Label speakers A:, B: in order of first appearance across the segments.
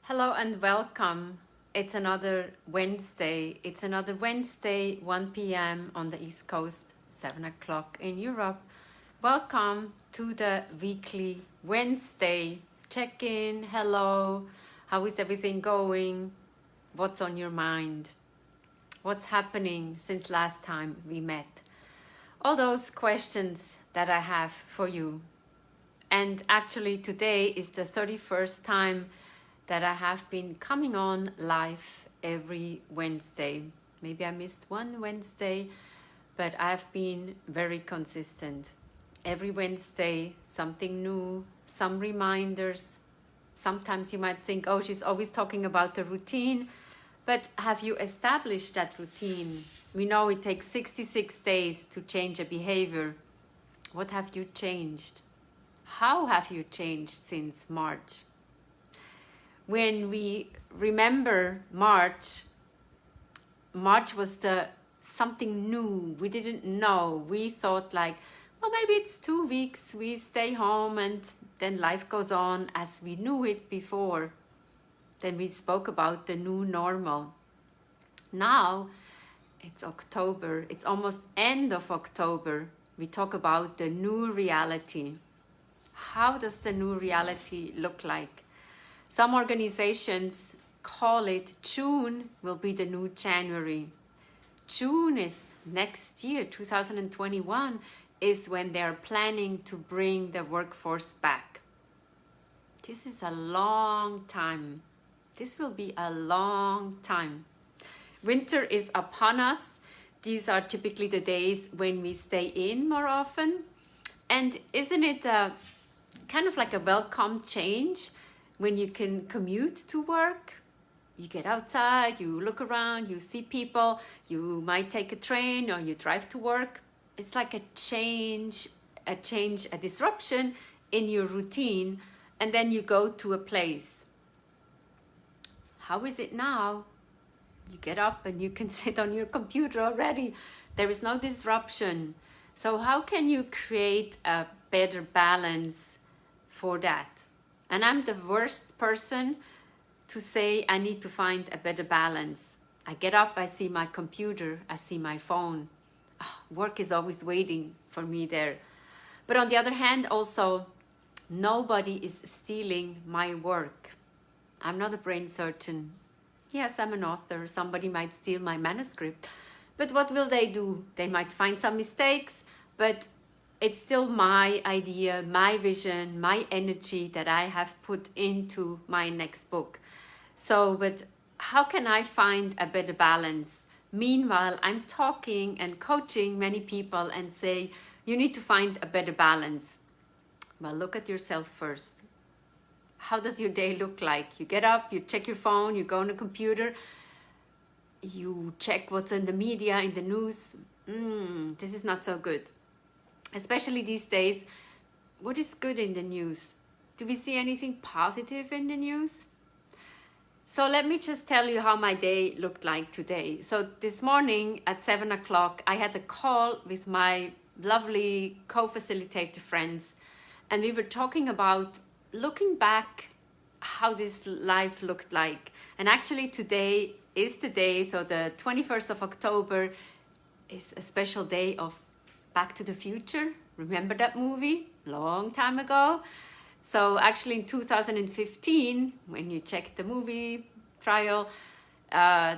A: Hello and welcome. It's another Wednesday. 1 p.m. on the East Coast, 7 o'clock in Europe. Welcome to the weekly Wednesday check-in. Hello. How is everything going? What's on your mind? What's happening since last time we met? All those questions that I have for you. And actually today is the 31st time that I have been coming on live every Wednesday. Maybe I missed one Wednesday, but I've been very consistent. Every Wednesday, something new, some reminders. Sometimes you might think, oh, she's always talking about the routine, but have you established that routine? We know it takes 66 days to change a behavior. What have you changed? How have you changed since March? When we remember March was something new. We didn't know. We thought like, well, maybe it's 2 weeks. We stay home and then life goes on as we knew it before. Then we spoke about the new normal. Now it's October. It's almost end of October. We talk about the new reality. How does the new reality look like? Some organizations call it June will be the new January. June is next year, 2021, is when they're planning to bring the workforce back. This is a long time. This will be a long time. Winter is upon us. These are typically the days when we stay in more often. And isn't it kind of like a welcome change? When you can commute to work, you get outside, you look around, you see people, you might take a train or you drive to work. It's like a change, a disruption in your routine, and then you go to a place. How is it now? You get up and you can sit on your computer already. There is no disruption. So how can you create a better balance for that? And I'm the worst person to say I need to find a better balance. I get up, I see my computer, I see my phone. Work is always waiting for me there. But on the other hand, also, nobody is stealing my work. I'm not a brain surgeon. Yes, I'm an author. Somebody might steal my manuscript. But what will they do? They might find some mistakes, but it's still my idea, my vision, my energy that I have put into my next book. So, but how can I find a better balance? Meanwhile, I'm talking and coaching many people and say, you need to find a better balance. Well, look at yourself first. How does your day look like? You get up, you check your phone, you go on the computer, you check what's in the media, in the news. This is not so good. Especially these days, what is good in the news? Do we see anything positive in the news? So let me just tell you how my day looked like today. So this morning at 7 o'clock, I had a call with my lovely co-facilitator friends. And we were talking about looking back how this life looked like. And actually today is the day, so the 21st of October is a special day of Back to the Future. Remember that movie? Long time ago. So actually in 2015, when you check the movie trial,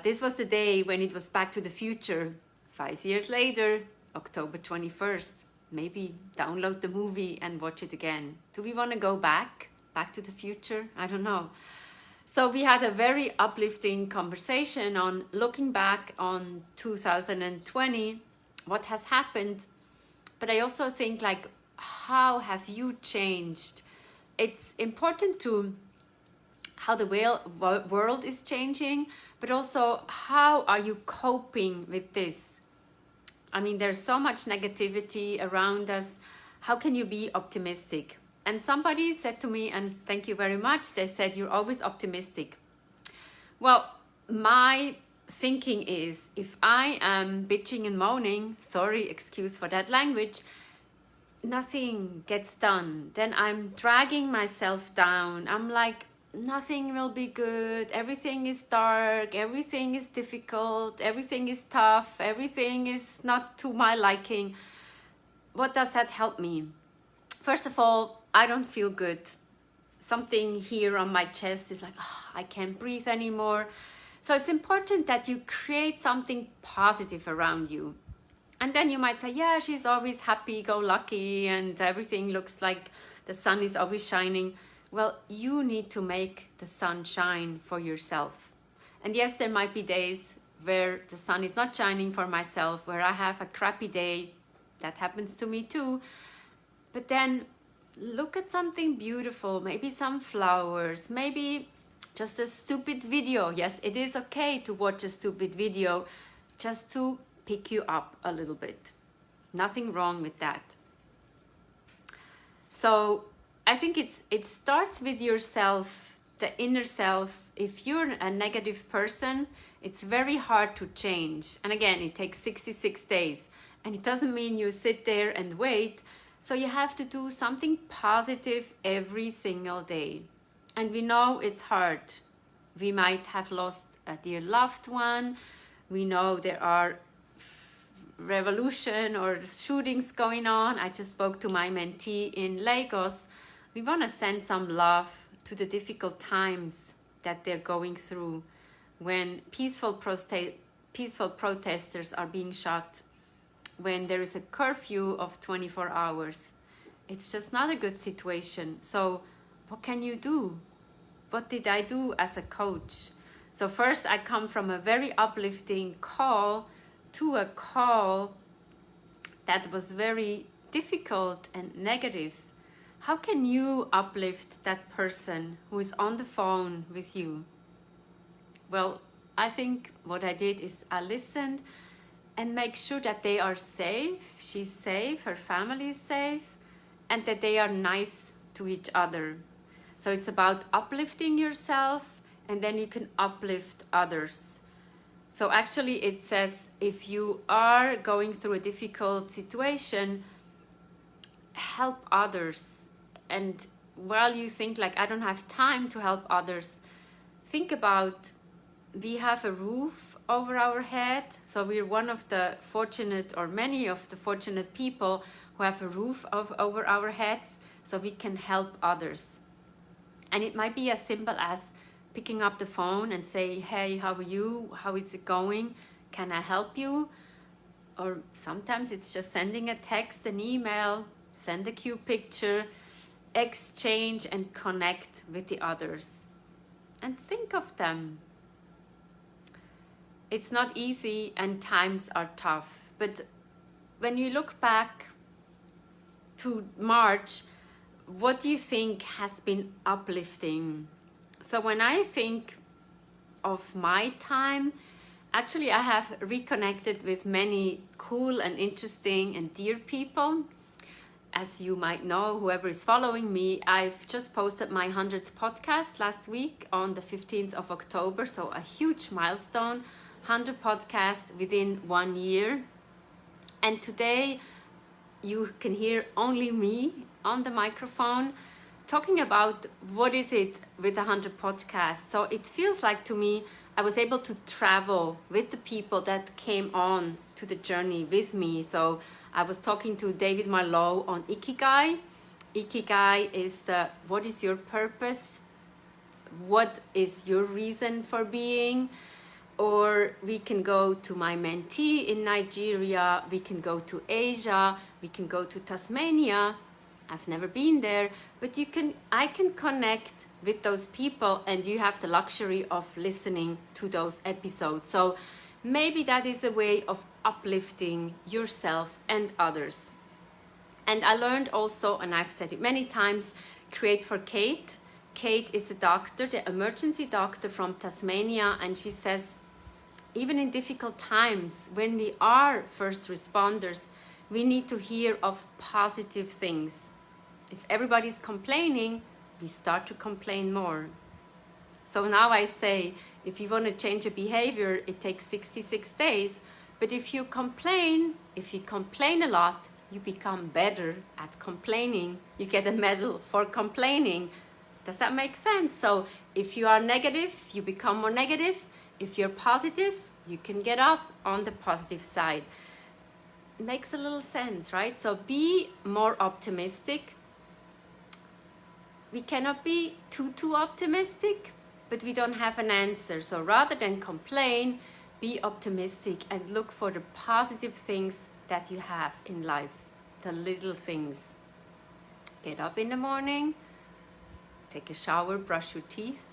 A: this was the day when it was Back to the Future. 5 years later, October 21st. Maybe download the movie and watch it again. Do we want to go back to the future? I don't know. So we had a very uplifting conversation on looking back on 2020, what has happened. But I also think like, how have you changed? It's important to how the world is changing, but also how are you coping with this? I mean, there's so much negativity around us. How can you be optimistic? And somebody said to me, and thank you very much, they said, you're always optimistic. Well, my thinking is, if I am bitching and moaning, sorry, excuse for that language, nothing gets done. Then I'm dragging myself down. I'm like, nothing will be good, everything is dark, everything is difficult, everything is tough, everything is not to my liking, what does that help me? First of all, I don't feel good. Something here on my chest is like, oh, I can't breathe anymore. So it's important that you create something positive around you. And then you might say, yeah, she's always happy-go-lucky and everything looks like the sun is always shining. Well, you need to make the sun shine for yourself. And yes, there might be days where the sun is not shining for myself, where I have a crappy day. That happens to me too. But then look at something beautiful, maybe some flowers, maybe just a stupid video. Yes, it is okay to watch a stupid video just to pick you up a little bit. Nothing wrong with that. So I think it starts with yourself, the inner self. If you're a negative person, it's very hard to change. And again, it takes 66 days. And it doesn't mean you sit there and wait. So you have to do something positive every single day. And we know it's hard. We might have lost a dear loved one. We know there are revolution or shootings going on. I just spoke to my mentee in Lagos. We want to send some love to the difficult times that they're going through when peaceful protesters are being shot, when there is a curfew of 24 hours. It's just not a good situation. So what can you do? What did I do as a coach? So first, I come from a very uplifting call to a call that was very difficult and negative. How can you uplift that person who is on the phone with you? Well, I think what I did is I listened and make sure that they are safe, she's safe, her family is safe, and that they are nice to each other. So it's about uplifting yourself, and then you can uplift others. So actually it says, if you are going through a difficult situation, help others. And while you think like, I don't have time to help others, think about, we have a roof over our head, so we're one of the fortunate, or many of the fortunate people who have a roof over our heads, so we can help others. And it might be as simple as picking up the phone and say, hey, how are you? How is it going? Can I help you? Or sometimes it's just sending a text, an email, send a cute picture, exchange and connect with the others. And think of them. It's not easy and times are tough. But when you look back to March, what do you think has been uplifting? So when I think of my time, actually I have reconnected with many cool and interesting and dear people. As you might know, whoever is following me, I've just posted my 100th podcast last week on the 15th of October. So a huge milestone, 100 podcasts within 1 year. And today you can hear only me on the microphone talking about what is it with 100 podcasts. So it feels like to me, I was able to travel with the people that came on to the journey with me. So I was talking to David Marlowe on Ikigai. Ikigai is what is your purpose? What is your reason for being? Or we can go to my mentee in Nigeria, we can go to Asia, we can go to Tasmania. I've never been there, but I can connect with those people, and you have the luxury of listening to those episodes. So maybe that is a way of uplifting yourself and others. And I learned also, and I've said it many times, Create for Kate. Kate is a doctor, the emergency doctor from Tasmania, and she says, even in difficult times, when we are first responders, we need to hear of positive things. If everybody's complaining, we start to complain more. So now I say, if you want to change a behavior, it takes 66 days. But if you complain a lot, you become better at complaining. You get a medal for complaining. Does that make sense? So if you are negative, you become more negative. If you're positive, you can get up on the positive side. It makes a little sense, right? So be more optimistic. We cannot be too optimistic, but we don't have an answer. So rather than complain, be optimistic and look for the positive things that you have in life, the little things. Get up in the morning, take a shower, brush your teeth,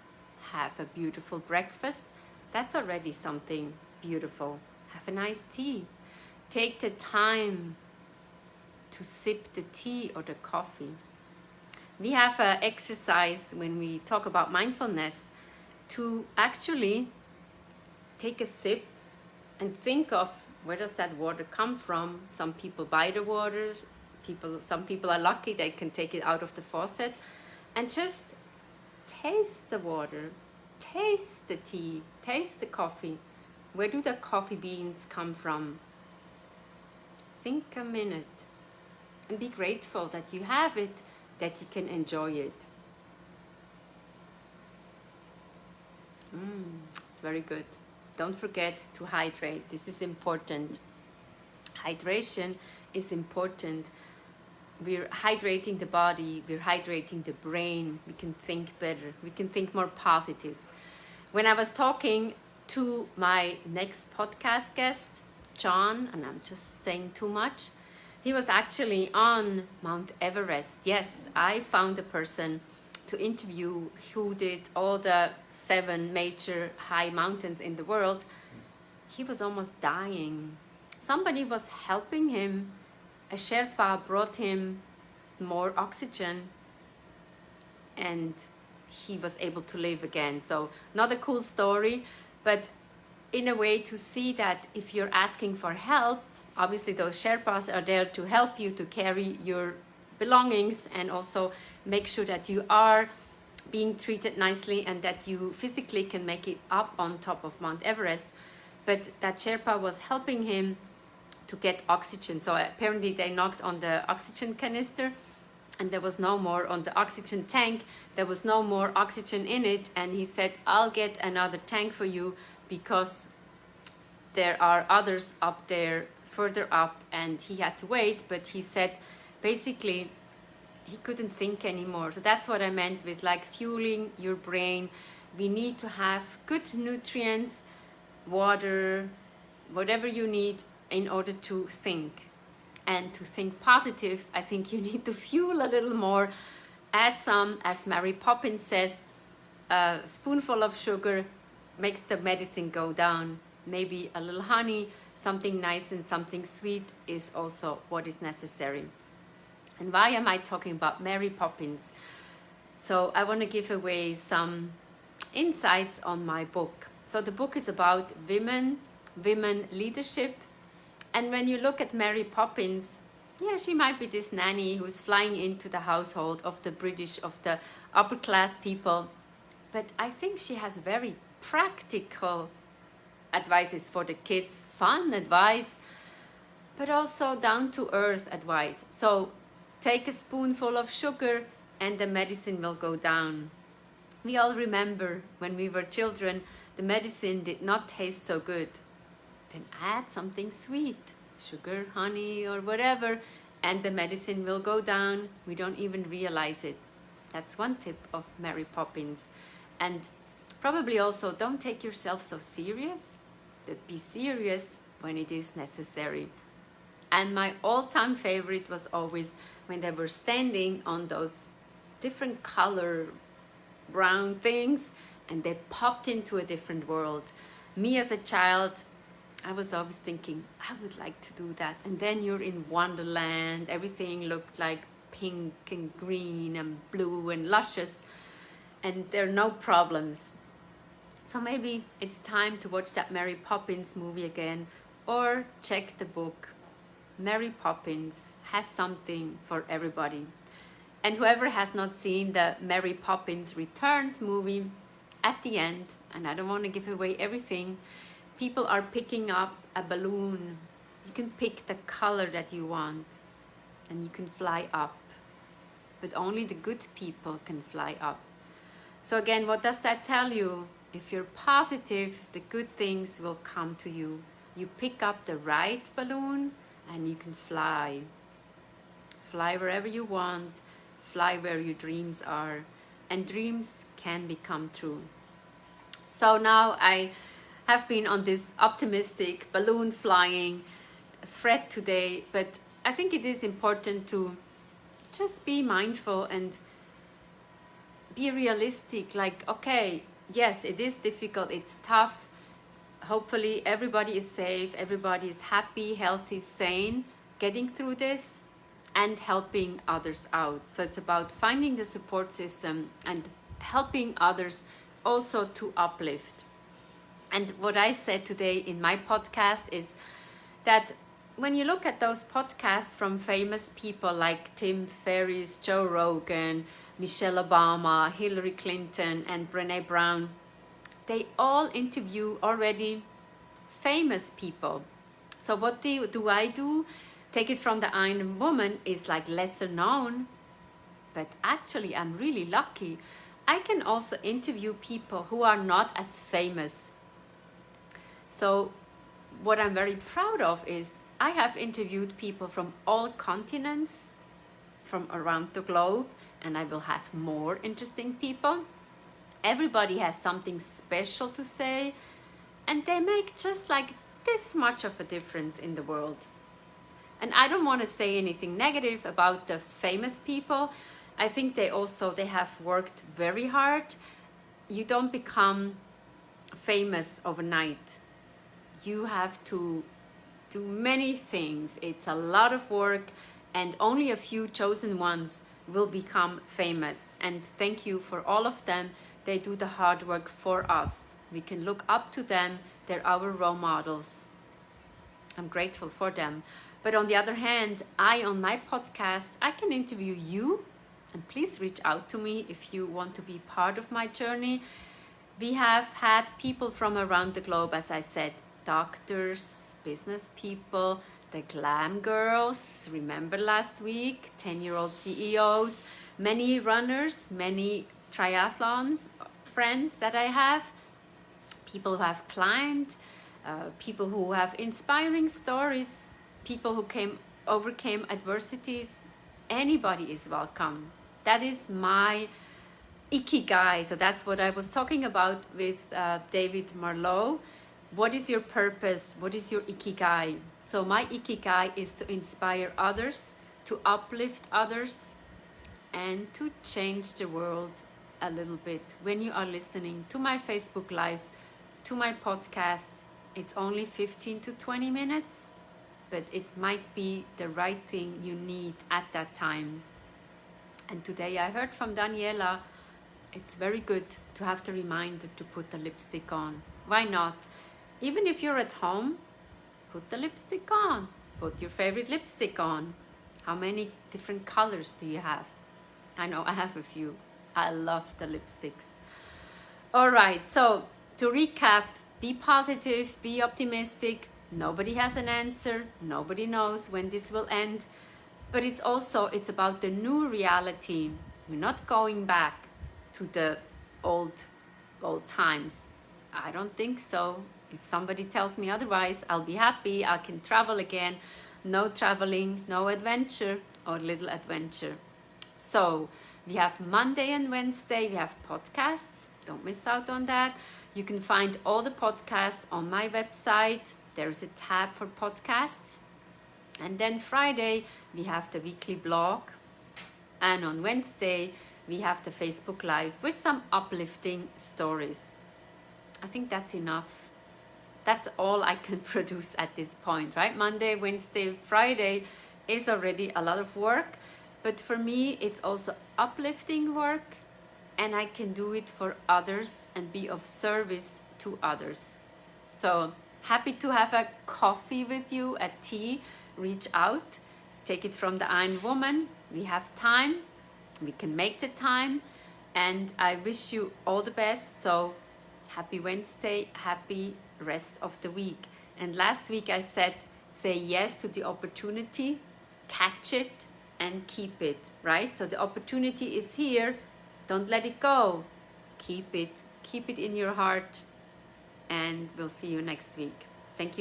A: have a beautiful breakfast. That's already something beautiful. Have a nice tea. Take the time to sip the tea or the coffee. We have an exercise when we talk about mindfulness to actually take a sip and think of where does that water come from. Some people buy the water. Some people are lucky they can take it out of the faucet. And just taste the water, taste the tea, taste the coffee. Where do the coffee beans come from? Think a minute and be grateful that you have it, that you can enjoy it. It's very good. Don't forget to hydrate. This is important. Hydration is important. We're hydrating the body, we're hydrating the brain, we can think better, we can think more positive. When I was talking to my next podcast guest, John, and I'm just saying too much, he was actually on Mount Everest. Yes, I found a person to interview who did all the 7 major high mountains in the world. He was almost dying. Somebody was helping him. A Sherpa brought him more oxygen and he was able to live again. So not a cool story, but in a way to see that if you're asking for help, obviously those Sherpas are there to help you to carry your belongings and also make sure that you are being treated nicely and that you physically can make it up on top of Mount Everest. But that Sherpa was helping him to get oxygen. So apparently they knocked on the oxygen canister and there was no more on the oxygen tank. There was no more oxygen in it. And he said, I'll get another tank for you because there are others up there, further up, and he had to wait. But he said, basically, he couldn't think anymore. So that's what I meant with like fueling your brain. We need to have good nutrients, water, whatever you need in order to think. And to think positive, I think you need to fuel a little more. Add some, as Mary Poppins says, a spoonful of sugar makes the medicine go down. Maybe a little honey, something nice and something sweet is also what is necessary. And why am I talking about Mary Poppins? So I want to give away some insights on my book. So the book is about women leadership. And when you look at Mary Poppins, yeah, she might be this nanny who's flying into the household of the British, of the upper class people. But I think she has very practical advices for the kids, fun advice, but also down to earth advice. So take a spoonful of sugar and the medicine will go down. We all remember when we were children, the medicine did not taste so good. Then add something sweet, sugar, honey, or whatever, and the medicine will go down. We don't even realize it. That's one tip of Mary Poppins. And probably also don't take yourself so serious, but be serious when it is necessary. And my all-time favorite was always when they were standing on those different color brown things and they popped into a different world. Me as a child, I was always thinking, I would like to do that. And then you're in Wonderland, everything looked like pink and green and blue and luscious, and there are no problems. So maybe it's time to watch that Mary Poppins movie again or check the book. Mary Poppins has something for everybody. And whoever has not seen the Mary Poppins Returns movie, at the end, and I don't want to give away everything, people are picking up a balloon. You can pick the color that you want and you can fly up. But only the good people can fly up. So again, what does that tell you? If you're positive, the good things will come to you. You pick up the right balloon and you can fly. Fly wherever you want, fly where your dreams are, and dreams can become true. So now I have been on this optimistic balloon flying thread today, but I think it is important to just be mindful and be realistic. Like, okay, yes, it is difficult, it's tough. Hopefully everybody is safe, everybody is happy, healthy, sane, getting through this and helping others out. So it's about finding the support system and helping others also to uplift. And what I said today in my podcast is that when you look at those podcasts from famous people like Tim Ferriss, Joe Rogan, Michelle Obama, Hillary Clinton, and Brené Brown, they all interview already famous people. So what do I do? Take it from the Iron Woman is like lesser known, but actually I'm really lucky. I can also interview people who are not as famous. So what I'm very proud of is I have interviewed people from all continents, from around the globe, and I will have more interesting people. Everybody has something special to say, and they make just like this much of a difference in the world. And I don't want to say anything negative about the famous people. I think they have worked very hard. You don't become famous overnight. You have to do many things. It's a lot of work, and only a few chosen ones will become famous. And thank you for all of them. They do the hard work for us. We can look up to them. They're our role models. I'm grateful for them. But on the other hand, on my podcast, I can interview you, and please reach out to me if you want to be part of my journey. We have had people from around the globe, as I said, doctors, business people, the glam girls, remember last week, 10-year-old CEOs, many runners, many triathlon friends that I have, people who have climbed, people who have inspiring stories, people who overcame adversities. Anybody is welcome. That is my ikigai. So that's what I was talking about with David Marlowe. What is your purpose? What is your ikigai? So my ikigai is to inspire others, to uplift others, and to change the world a little bit. When you are listening to my Facebook Live, to my podcasts, it's only 15 to 20 minutes. But it might be the right thing you need at that time. And today I heard from Daniela, it's very good to have the reminder to put the lipstick on. Why not? Even if you're at home, put the lipstick on. Put your favorite lipstick on. How many different colors do you have? I know I have a few. I love the lipsticks. All right, so to recap, be positive, be optimistic. Nobody has an answer. Nobody knows when this will end. But it's about the new reality. We're not going back to the old times. I don't think so. If somebody tells me otherwise, I'll be happy. I can travel again. No traveling, no adventure, or little adventure. So we have Monday and Wednesday. We have podcasts. Don't miss out on that. You can find all the podcasts on my website. There is a tab for podcasts. And then Friday, we have the weekly blog. And on Wednesday, we have the Facebook Live with some uplifting stories. I think that's enough. That's all I can produce at this point, right? Monday, Wednesday, Friday is already a lot of work. But for me, it's also uplifting work. And I can do it for others and be of service to others. So happy to have a coffee with you, a tea. Reach out. Take it from the Iron Woman. We have time. We can make the time. And I wish you all the best. So happy Wednesday. Happy rest of the week. And last week I said, say yes to the opportunity, catch it, and keep it, right? So the opportunity is here. Don't let it go. keep it in your heart, and we'll see you next week. Thank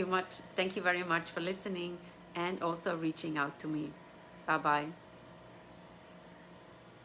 A: you very much for listening and also reaching out to me. Bye bye.